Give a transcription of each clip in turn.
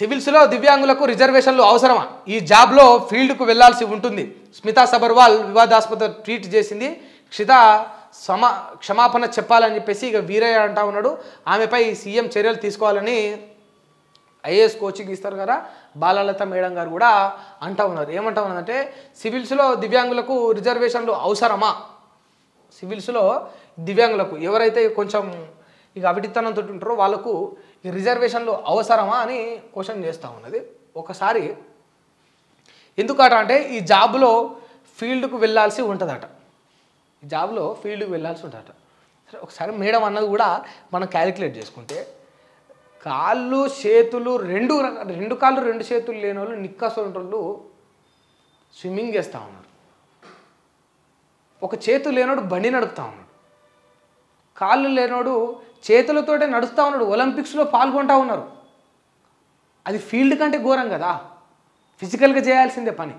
సివిల్స్లో దివ్యాంగులకు రిజర్వేషన్లు అవసరమా? ఈ జాబ్లో ఫీల్డ్కు వెళ్లాల్సి ఉంటుంది. స్మితా సబర్వాల్ వివాదాస్పద ట్వీట్ చేసింది. క్షమాపణ చెప్పాలని చెప్పేసి ఇక వీరయ్య అంటా ఉన్నాడు. ఆమెపై సీఎం చర్యలు తీసుకోవాలని ఐఏఎస్ కోచింగ్ ఇస్తారు కదా బాలలత మేడం గారు కూడా అంటా ఉన్నారు. ఏమంటా ఉన్నారంటే సివిల్స్లో దివ్యాంగులకు రిజర్వేషన్లు అవసరమా? సివిల్స్లో దివ్యాంగులకు ఎవరైతే కొంచెం ఇక అవిటితనంతో ఉంటారో వాళ్ళకు ఈ రిజర్వేషన్లు అవసరమా అని క్వశ్చన్ చేస్తూ ఉన్నది. ఒకసారి ఎందుకట అంటే ఈ జాబ్లో ఫీల్డ్కు వెళ్ళాల్సి ఉంటుందట. ఈ జాబ్లో ఫీల్డ్కి వెళ్ళాల్సి ఉంటుందట. సరే ఒకసారి మేడం అన్నది కూడా మనం క్యాలిక్యులేట్ చేసుకుంటే కాళ్ళు చేతులు రెండు కాళ్ళు రెండు చేతులు లేని వాళ్ళు నిక్కసోళ్ళు స్విమ్మింగ్ చేస్తూ ఉన్నారు. ఒక చేతులు లేనోడు బండి నడుపుతూ ఉన్నాడు. కాళ్ళు లేనోడు చేతులతోటే నడుస్తూ ఉన్నాడు. ఒలింపిక్స్లో పాల్గొంటూ ఉన్నారు. అది ఫీల్డ్ కంటే ఘోరం కదా. ఫిజికల్గా చేయాల్సిందే పని.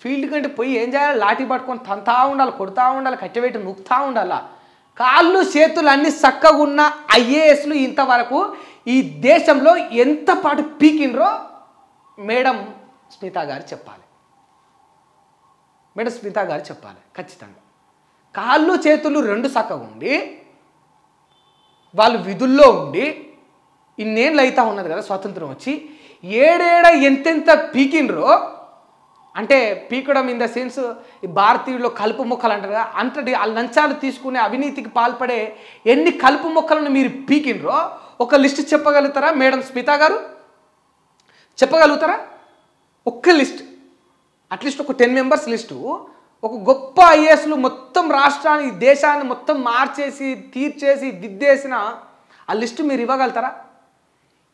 ఫీల్డ్ కంటే పోయి ఏం చేయాలి? లాఠీ పట్టుకొని తంతా ఉండాలి, కొడుతూ ఉండాలి, కట్టెబెట్టి నూకుతూ ఉండాలా. కాళ్ళు చేతులు అన్నీ చక్కగా ఉన్న ఐఏఎస్లు ఇంతవరకు ఈ దేశంలో ఎంత పాటు పీకినరో మేడం స్మితా గారు చెప్పాలి. మేడం స్మితా గారు చెప్పాలి ఖచ్చితంగా. కాళ్ళు చేతులు రెండు చక్కగా ఉండి వాళ్ళు విధుల్లో ఉండి ఇన్నేళ్ళు అవుతా ఉన్నది కదా స్వాతంత్రం వచ్చి ఏడేడ ఎంతెంత పీకినరో అంటే పీకడం ఇన్ ద సెన్స్ ఈ భారతీయుల్లో కలుపు మొక్కలు అంటారు కదా అంతటి ఆ లంచాలు తీసుకునే అవినీతికి పాల్పడే ఎన్ని కలుపు మొక్కలను మీరు పీకినరో ఒక లిస్ట్ చెప్పగలుగుతారా మేడం స్మితా గారు? చెప్పగలుగుతారా? ఒక్క లిస్ట్, అట్లీస్ట్ ఒక 10 మెంబర్స్ లిస్టు, ఒక గొప్ప ఐఏఎస్లు మొత్తం రాష్ట్రాన్ని దేశాన్ని మొత్తం మార్చేసి తీర్చేసి దిద్దేసిన ఆ లిస్టు మీరు ఇవ్వగలుగుతారా?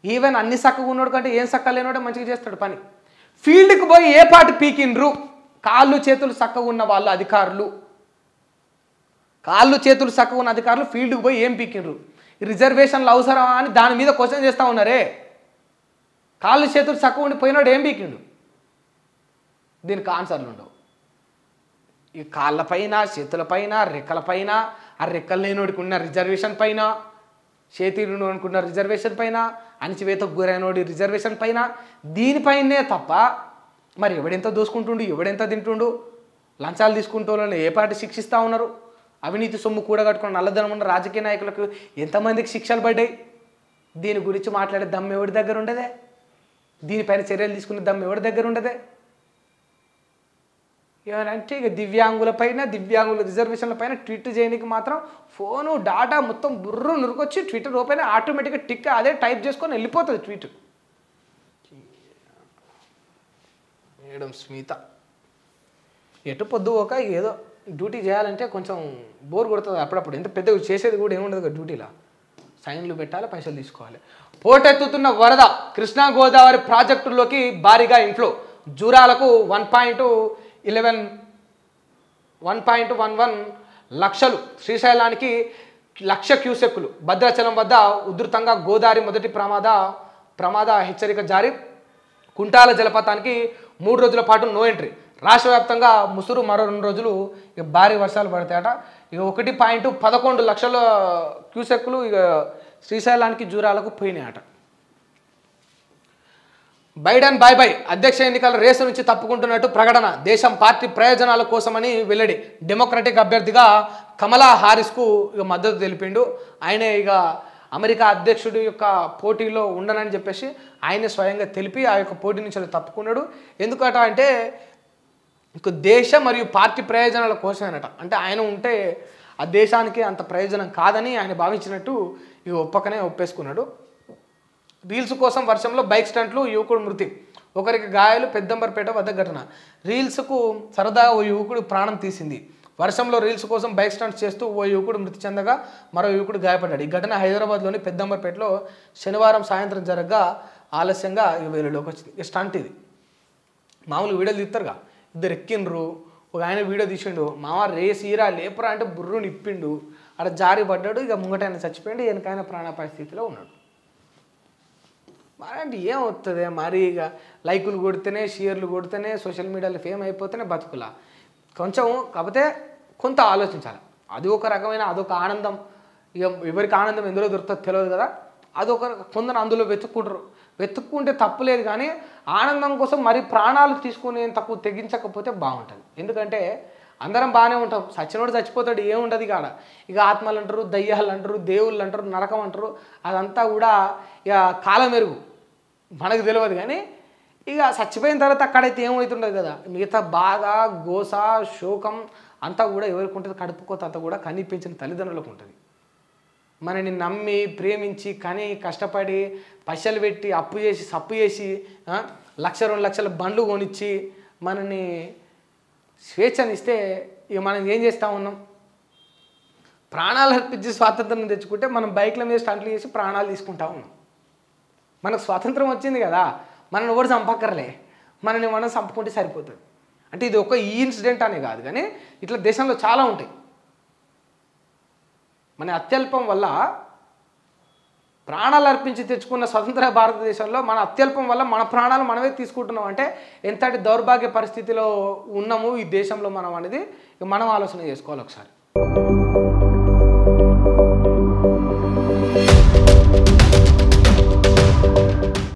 ఈవెన్ అన్ని చక్కగా ఉన్నాడు కంటే ఏం చక్కగా లేనోడే మంచిగా చేస్తాడు పని. ఫీల్డ్కి పోయి ఏ పాటు పీకిండ్రు? కాళ్ళు చేతులు చక్కగా ఉన్న వాళ్ళు అధికారులు, కాళ్ళు చేతులు చక్కగా ఉన్న అధికారులు ఫీల్డ్కి పోయి ఏం పీకిండ్రు? రిజర్వేషన్లు అవసరమా అని దాని మీద క్వశ్చన్ చేస్తూ ఉన్నారే. కాళ్ళు చేతులు చక్కగా ఉండి పోయినాడు ఏం పీకిండు? దీనికి ఆన్సర్లు ఉండవు. ఈ కాళ్ళపైన చేతులపైన రెక్కలపైన ఆ రెక్కలు లేనోడికి ఉన్న రిజర్వేషన్ పైన చేతిలో అనుకున్న రిజర్వేషన్ పైన అణచివేతకు గురైనోడి రిజర్వేషన్ పైన దీనిపైనే తప్ప మరి ఎవడెంత దోసుకుంటుండు ఎవడెంత తింటుండు లంచాలు తీసుకుంటూ వాళ్ళని ఏ పార్టీ శిక్షిస్తూ ఉన్నారు? అవినీతి సొమ్ము కూడగట్టుకున్న నల్లధనం ఉన్న రాజకీయ నాయకులకు ఎంతమందికి శిక్షలు పడ్డాయి? దీని గురించి మాట్లాడే దమ్ము ఎవరి దగ్గర ఉండదే? దీనిపైన చర్యలు తీసుకునే దమ్ము ఎవరి దగ్గర ఉండదే? ఏమంటే ఇక దివ్యాంగుల రిజర్వేషన్ల పైన ట్వీట్ చేయడానికి మాత్రం ఫోను డాటా మొత్తం బుర్రు నురుకొచ్చి ట్విట్టర్ ఓపెన్ ఆటోమేటిక్గా టిక్ అదే టైప్ చేసుకొని వెళ్ళిపోతుంది ట్వీట్. మేడం స్మిత ఎటు పొద్దు ఒక ఏదో డ్యూటీ చేయాలంటే కొంచెం బోర్ కొడుతుంది అప్పుడప్పుడు. ఎంత పెద్దగా చేసేది కూడా ఏముండదు కదా డ్యూటీలో. సైన్లు పెట్టాలి, పైసలు తీసుకోవాలి. పోటెత్తుతున్న వరద కృష్ణా గోదావరి ప్రాజెక్టుల్లోకి భారీగా ఇన్ఫ్లో. జూరాలకు 1.11 లక్షలు, శ్రీశైలానికి 1,00,000 క్యూసెక్కులు. భద్రాచలం వద్ద ఉధృతంగా గోదావరి మొదటి ప్రమాద హెచ్చరిక జారీ. కుంటాల జలపాతానికి 3 రోజుల పాటు నో ఎంట్రీ. రాష్ట్ర వ్యాప్తంగా ముసురు మరో 2 రోజులు ఇక భారీ వర్షాలు పడతాయట. ఇక 1.11 లక్షల క్యూసెక్కులు ఇక శ్రీశైలానికి జూరాలకు పోయినాయట. బైడెన్ బై అధ్యక్ష ఎన్నికల రేసు నుంచి తప్పుకుంటున్నట్టు ప్రకటన. దేశం పార్టీ ప్రయోజనాల కోసమని వెల్లడి. డెమోక్రటిక్ అభ్యర్థిగా కమలా హారిస్కు ఇక మద్దతు తెలిపిండు. ఆయనే ఇక అమెరికా అధ్యక్షుడి యొక్క పోటీలో ఉండనని చెప్పేసి ఆయనే స్వయంగా తెలిపి ఆ యొక్క పోటీ నుంచి తప్పుకున్నాడు. ఎందుకట అంటే ఇక దేశ మరియు పార్టీ ప్రయోజనాల కోసమేనట. అంటే ఆయన ఉంటే ఆ దేశానికి అంత ప్రయోజనం కాదని ఆయన భావించినట్టు ఇక ఒప్పేసుకున్నాడు. రీల్స్ కోసం వర్షంలో బైక్ స్టంట్లు, యువకుడు మృతి. ఒకరికి గాయాలు, పెద్దంబర్పేట వద్ద ఘటన. రీల్స్కు సరదా ఓ యువకుడు ప్రాణం తీసింది. వర్షంలో రీల్స్ కోసం బైక్ స్టంట్స్ చేస్తూ ఓ యువకుడు మృతి చెందగా మరో యువకుడు గాయపడ్డాడు. ఈ ఘటన హైదరాబాద్లోని పెద్దంబర్పేటలో శనివారం సాయంత్రం జరగగా ఆలస్యంగా వెలుగులోకి వచ్చింది. స్టంట్ ఇది. మామూలు వీడియోలు తీస్తారుగా, ఇద్దరు ఎక్కిండ్రు, ఒక ఆయన వీడియో తీసిండు, మామ రేస్ ఈరా లేపరా అంటే బుర్రుని ఇప్పిండు, అక్కడ జారి పడ్డాడు. ఇక ముంగటైనా చచ్చిపోయిండు, వెనకైన ప్రాణాపాయ స్థితిలో ఉన్నాడు. మరి అంటే ఏమవుతుంది? మరి ఇక లైకులు కొడితేనే, షేర్లు కొడితేనే, సోషల్ మీడియాలో ఫేమ్ అయిపోతేనే బతుకులా. కొంచెం కాకపోతే కొంత ఆలోచించాలి. అది ఒక రకమైన అదొక ఆనందం. ఇక ఎవరికి ఆనందం ఎందులో దొరుకుతుందో తెలియదు కదా. అదొక కొందరు అందులో వెతుక్కుంటారు. వెతుక్కుంటే తప్పు లేదు, కానీ ఆనందం కోసం మరి ప్రాణాలు తీసుకునేంతకు తెగించకపోతే బాగుంటుంది. ఎందుకంటే అందరం బాగానే ఉంటాం, చచ్చినోడు చచ్చిపోతాడు, ఏముండదు కాడ. ఇక ఆత్మలు అంటారు, దయ్యాలు అంటారు, దేవుళ్ళు అంటారు, నరకం అంటారు, అదంతా కూడా ఇక కాలం మెరుగు, మనకు తెలియదు. కానీ ఇక చచ్చిపోయిన తర్వాత అక్కడైతే ఏమవుతుండదు కదా, మిగతా బాధ, గోస, శోకం అంతా కూడా ఎవరికి ఉంటుంది, కడుపుకోత అంతా కూడా కనిపించిన తల్లిదండ్రులకు ఉంటుంది. మనని నమ్మి ప్రేమించి కని కష్టపడి పైసలు పెట్టి అప్పు చేసి సప్పు చేసి 1,00,000 2 లక్షల బండ్లు కొనిచ్చి మనని స్వేచ్ఛనిస్తే ఇక మనం ఏం చేస్తూ ఉన్నాం? ప్రాణాలు అర్పించి స్వాతంత్రం తెచ్చుకుంటే మనం బైక్ల మీద స్టంట్లు చేసి ప్రాణాలు తీసుకుంటా ఉన్నాం. మనకు స్వాతంత్రం వచ్చింది కదా, మనని ఎవరు చంపక్కర్లే, మనని మనం చంపుకుంటే సరిపోతుంది. అంటే ఇది ఒక ఈ ఇన్సిడెంట్ అనే కాదు, కానీ ఇట్లా దేశంలో చాలా ఉంటాయి. మన అత్యల్పం వల్ల ప్రాణాలు అర్పించి తెచ్చుకున్న స్వతంత్ర భారతదేశంలో మన అత్యల్పం వల్ల మన ప్రాణాలు మనమే తీసుకుంటున్నాం అంటే ఎంతటి దౌర్భాగ్య పరిస్థితిలో ఉన్నాము ఈ దేశంలో మనం అనేది మనం ఆలోచన చేసుకోవాలి ఒకసారి.